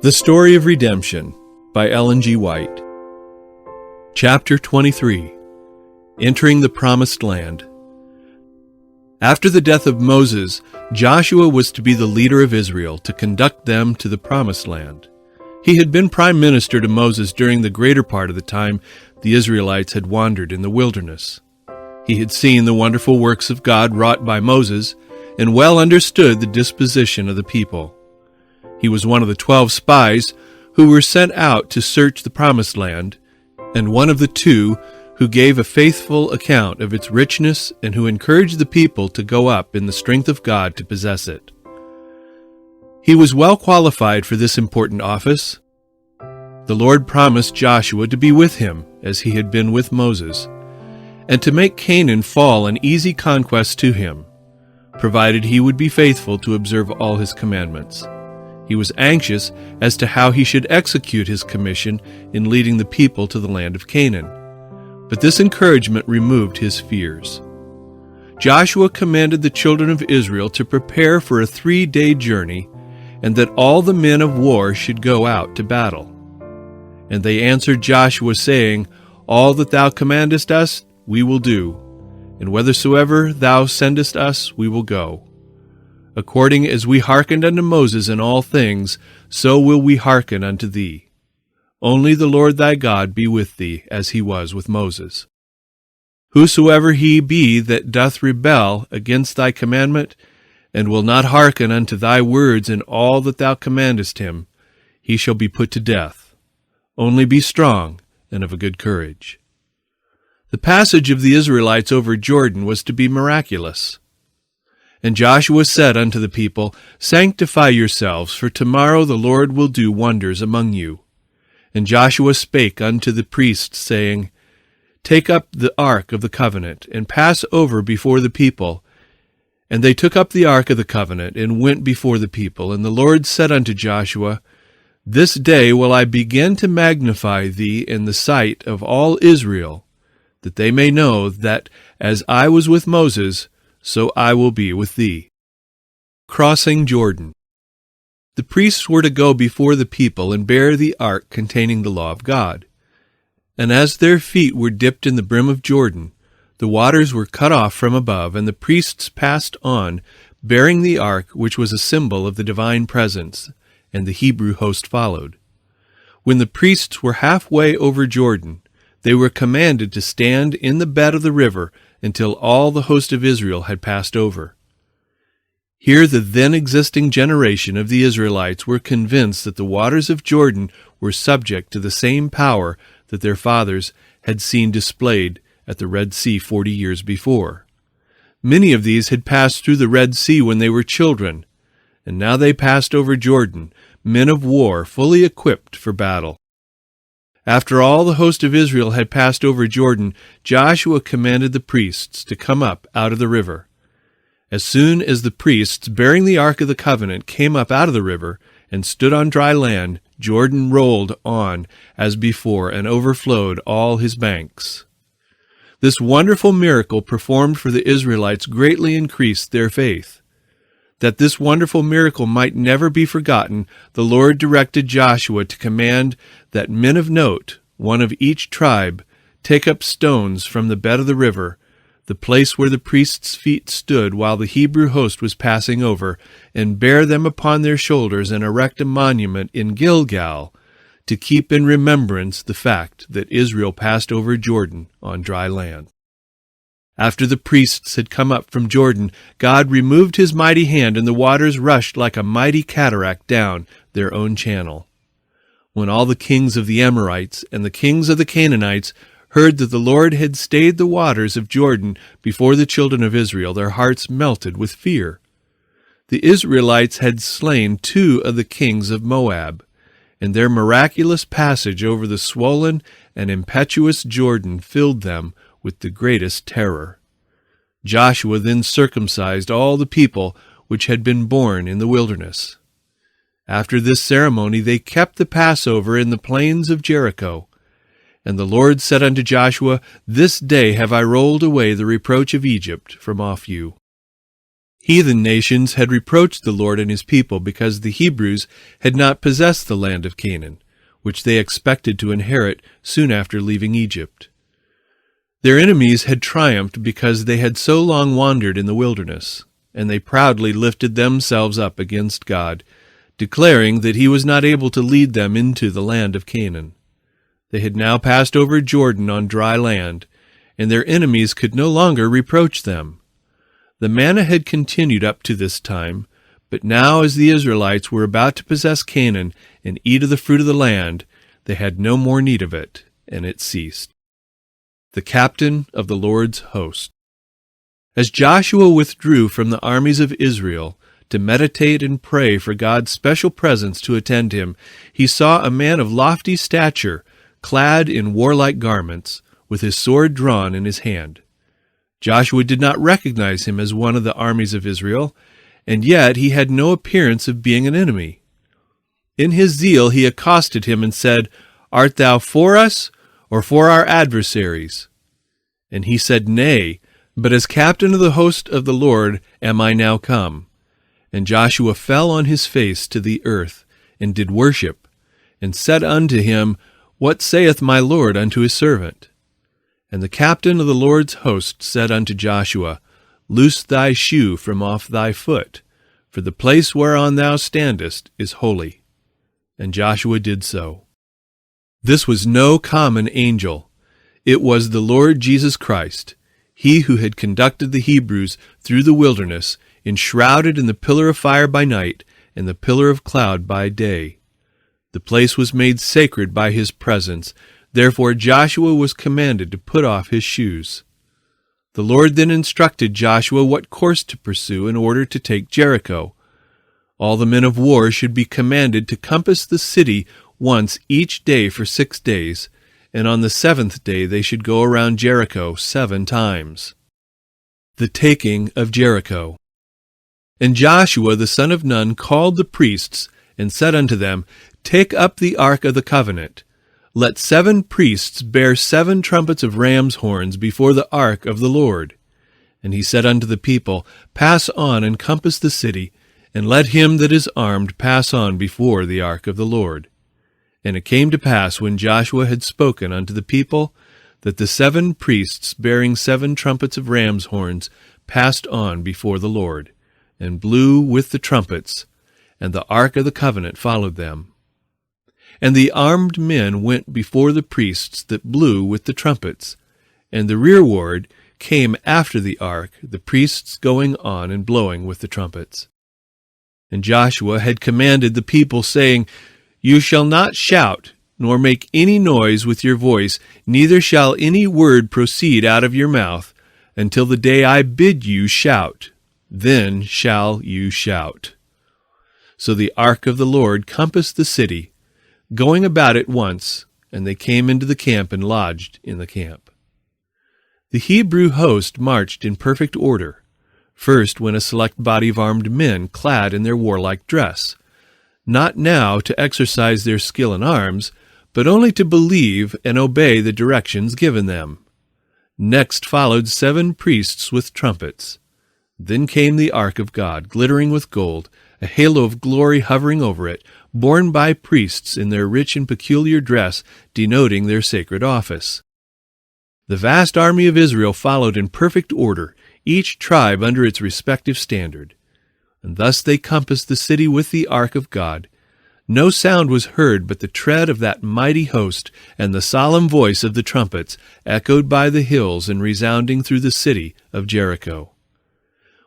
The Story of Redemption by Ellen G. White. Chapter 23. Entering the Promised Land. After the death of Moses, Joshua was to be the leader of Israel to conduct them to the Promised Land. He had been prime minister to Moses during the greater part of the time the Israelites had wandered in the wilderness. He had seen the wonderful works of God wrought by Moses and well understood the disposition of the people. He was one of the 12 spies who were sent out to search the Promised Land, and one of the 2 who gave a faithful account of its richness and who encouraged the people to go up in the strength of God to possess it. He was well qualified for this important office. The Lord promised Joshua to be with him, as he had been with Moses, and to make Canaan fall an easy conquest to him, provided he would be faithful to observe all his commandments. He was anxious as to how he should execute his commission in leading the people to the land of Canaan, but this encouragement removed his fears. Joshua commanded the children of Israel to prepare for a 3-day journey, and that all the men of war should go out to battle. And they answered Joshua, saying, All that thou commandest us, we will do, and whithersoever thou sendest us, we will go. According as we hearkened unto Moses in all things, so will we hearken unto thee. Only the Lord thy God be with thee, as he was with Moses. Whosoever he be that doth rebel against thy commandment, and will not hearken unto thy words in all that thou commandest him, he shall be put to death. Only be strong and of a good courage. The passage of the Israelites over Jordan was to be miraculous. And Joshua said unto the people, Sanctify yourselves, for tomorrow the Lord will do wonders among you. And Joshua spake unto the priests, saying, Take up the ark of the covenant, and pass over before the people. And they took up the ark of the covenant, and went before the people. And the Lord said unto Joshua, This day will I begin to magnify thee in the sight of all Israel, that they may know that as I was with Moses, so I will be with thee. Crossing Jordan. The priests were to go before the people and bear the ark containing the law of God. And as their feet were dipped in the brim of Jordan, the waters were cut off from above, and the priests passed on, bearing the ark, which was a symbol of the divine presence, and the Hebrew host followed. When the priests were halfway over Jordan, they were commanded to stand in the bed of the river until all the host of Israel had passed over. Here the then existing generation of the Israelites were convinced that the waters of Jordan were subject to the same power that their fathers had seen displayed at the Red Sea 40 years before. Many of these had passed through the Red Sea when they were children, and now they passed over Jordan, men of war fully equipped for battle. After all the host of Israel had passed over Jordan, Joshua commanded the priests to come up out of the river. As soon as the priests, bearing the ark of the covenant, came up out of the river and stood on dry land, Jordan rolled on as before and overflowed all his banks. This wonderful miracle performed for the Israelites greatly increased their faith. That this wonderful miracle might never be forgotten, the Lord directed Joshua to command that men of note, one of each tribe, take up stones from the bed of the river, the place where the priests' feet stood while the Hebrew host was passing over, and bear them upon their shoulders and erect a monument in Gilgal, to keep in remembrance the fact that Israel passed over Jordan on dry land. After the priests had come up from Jordan, God removed his mighty hand, and the waters rushed like a mighty cataract down their own channel. When all the kings of the Amorites and the kings of the Canaanites heard that the Lord had stayed the waters of Jordan before the children of Israel, their hearts melted with fear. The Israelites had slain 2 of the kings of Moab, and their miraculous passage over the swollen and impetuous Jordan filled them with the greatest terror. Joshua then circumcised all the people which had been born in the wilderness. After this ceremony they kept the Passover in the plains of Jericho. And the Lord said unto Joshua, This day have I rolled away the reproach of Egypt from off you. Heathen nations had reproached the Lord and his people because the Hebrews had not possessed the land of Canaan, which they expected to inherit soon after leaving Egypt. Their enemies had triumphed because they had so long wandered in the wilderness, and they proudly lifted themselves up against God, declaring that he was not able to lead them into the land of Canaan. They had now passed over Jordan on dry land, and their enemies could no longer reproach them. The manna had continued up to this time, but now as the Israelites were about to possess Canaan and eat of the fruit of the land, they had no more need of it, and it ceased. The captain of the Lord's host. As Joshua withdrew from the armies of Israel to meditate and pray for God's special presence to attend him, he saw a man of lofty stature, clad in warlike garments, with his sword drawn in his hand. Joshua did not recognize him as one of the armies of Israel, and yet he had no appearance of being an enemy. In his zeal he accosted him and said, "Art thou for us, or for our adversaries?" And he said, "Nay, but as captain of the host of the Lord am I now come." And Joshua fell on his face to the earth, and did worship, and said unto him, "What saith my Lord unto his servant?" And the captain of the Lord's host said unto Joshua, "Loose thy shoe from off thy foot, for the place whereon thou standest is holy." And Joshua did so. This was no common angel. It was the Lord Jesus Christ, he who had conducted the Hebrews through the wilderness, enshrouded in the pillar of fire by night and the pillar of cloud by day. The place was made sacred by his presence. Therefore Joshua was commanded to put off his shoes. The Lord then instructed Joshua what course to pursue in order to take Jericho. All the men of war should be commanded to compass the city once each day for 6 days, and on the 7th day they should go around Jericho 7 times. The Taking of Jericho. And Joshua the son of Nun called the priests, and said unto them, Take up the ark of the covenant. Let 7 priests bear 7 trumpets of ram's horns before the ark of the Lord. And he said unto the people, Pass on and compass the city, and let him that is armed pass on before the ark of the Lord. And it came to pass, when Joshua had spoken unto the people, that the 7 priests bearing 7 trumpets of ram's horns passed on before the Lord, and blew with the trumpets, and the ark of the covenant followed them. And the armed men went before the priests that blew with the trumpets, and the rearward came after the ark, the priests going on and blowing with the trumpets. And Joshua had commanded the people, saying, You shall not shout, nor make any noise with your voice, neither shall any word proceed out of your mouth, until the day I bid you shout. Then shall you shout. So the ark of the Lord compassed the city, going about it once, and they came into the camp and lodged in the camp. The Hebrew host marched in perfect order. First went a select body of armed men clad in their warlike dress, not now to exercise their skill in arms, but only to believe and obey the directions given them. Next followed 7 priests with trumpets. Then came the ark of God, glittering with gold, a halo of glory hovering over it, borne by priests in their rich and peculiar dress, denoting their sacred office. The vast army of Israel followed in perfect order, each tribe under its respective standard. And thus they compassed the city with the ark of God. No sound was heard but the tread of that mighty host, and the solemn voice of the trumpets, echoed by the hills and resounding through the city of Jericho.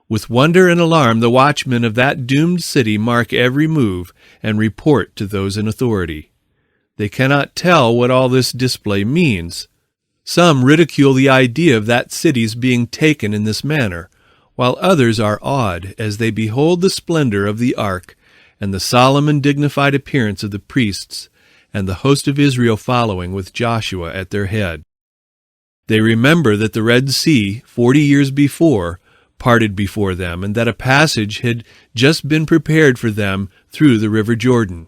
With wonder and alarm the watchmen of that doomed city mark every move and report to those in authority. They cannot tell what all this display means. Some ridicule the idea of that city's being taken in this manner, while others are awed as they behold the splendor of the ark and the solemn and dignified appearance of the priests and the host of Israel following with Joshua at their head. They remember that the Red Sea, 40 years before, parted before them, and that a passage had just been prepared for them through the river Jordan.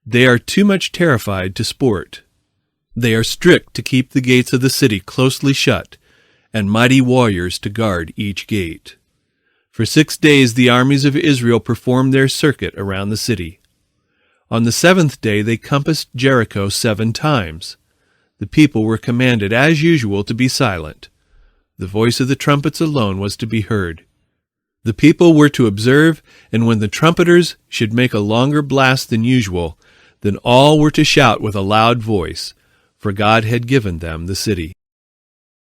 They are too much terrified to sport. They are strict to keep the gates of the city closely shut, and mighty warriors to guard each gate. For 6 days the armies of Israel performed their circuit around the city. On the 7th day they compassed Jericho 7 times. The people were commanded, as usual, to be silent. The voice of the trumpets alone was to be heard. The people were to observe, and when the trumpeters should make a longer blast than usual, then all were to shout with a loud voice, for God had given them the city.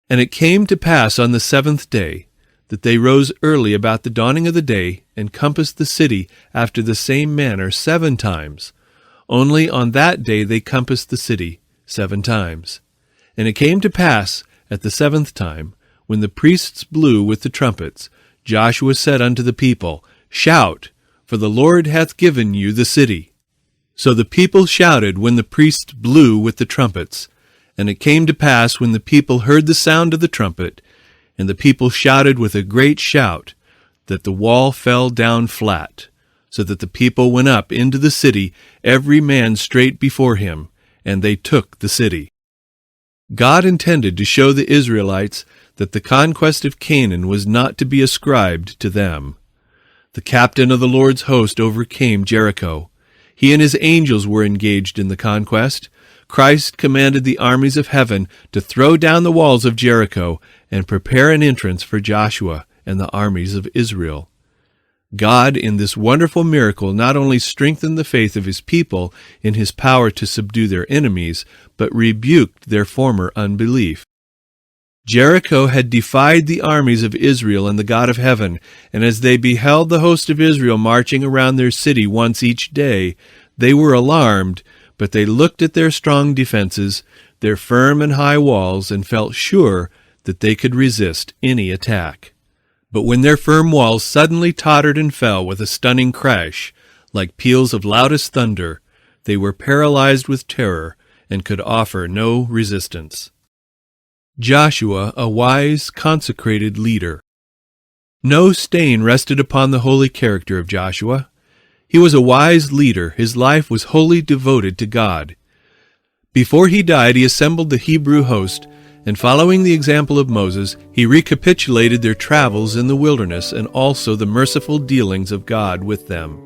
And it came to pass on the 7th day that they rose early about the dawning of the day, and compassed the city after the same manner 7 times. Only on that day they compassed the city 7 times. And it came to pass at the 7th time, when the priests blew with the trumpets, Joshua said unto the people, Shout, for the Lord hath given you the city. So the people shouted when the priests blew with the trumpets. And it came to pass, when the people heard the sound of the trumpet, and the people shouted with a great shout, that the wall fell down flat, so that the people went up into the city, every man straight before him, and they took the city. God intended to show the Israelites that the conquest of Canaan was not to be ascribed to them. The captain of the Lord's host overcame Jericho. He and his angels were engaged in the conquest. Christ commanded the armies of heaven to throw down the walls of Jericho and prepare an entrance for Joshua and the armies of Israel. God, in this wonderful miracle, not only strengthened the faith of his people in his power to subdue their enemies, but rebuked their former unbelief. Jericho had defied the armies of Israel and the God of heaven, and as they beheld the host of Israel marching around their city once each day, they were alarmed, but they looked at their strong defenses, their firm and high walls, and felt sure that they could resist any attack. But when their firm walls suddenly tottered and fell with a stunning crash, like peals of loudest thunder, they were paralyzed with terror and could offer no resistance. Joshua, a wise, consecrated leader. No stain rested upon the holy character of Joshua. He was a wise leader. His life was wholly devoted to God. Before he died, he assembled the Hebrew host, and following the example of Moses, he recapitulated their travels in the wilderness and also the merciful dealings of God with them.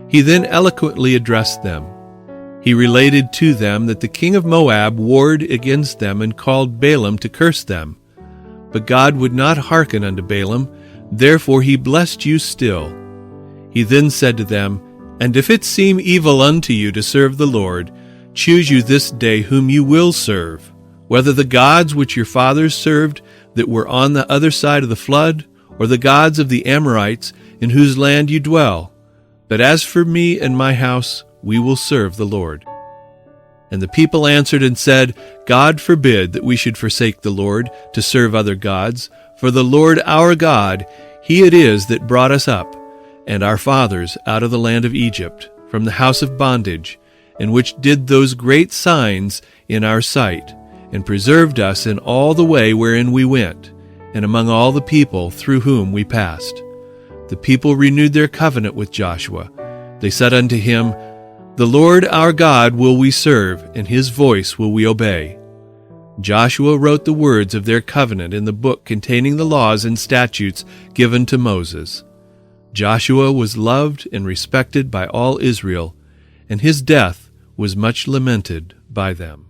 He then eloquently addressed them. He related to them that the king of Moab warred against them and called Balaam to curse them. But God would not hearken unto Balaam, therefore he blessed you still. He then said to them, And if it seem evil unto you to serve the Lord, choose you this day whom you will serve, whether the gods which your fathers served that were on the other side of the flood, or the gods of the Amorites in whose land you dwell. But as for me and my house, we will serve the Lord. And the people answered and said, God forbid that we should forsake the Lord to serve other gods, for the Lord our God, he it is that brought us up, and our fathers out of the land of Egypt, from the house of bondage, and which did those great signs in our sight, and preserved us in all the way wherein we went, and among all the people through whom we passed. The people renewed their covenant with Joshua. They said unto him, The Lord our God will we serve, and his voice will we obey. Joshua wrote the words of their covenant in the book containing the laws and statutes given to Moses. Joshua was loved and respected by all Israel, and his death was much lamented by them.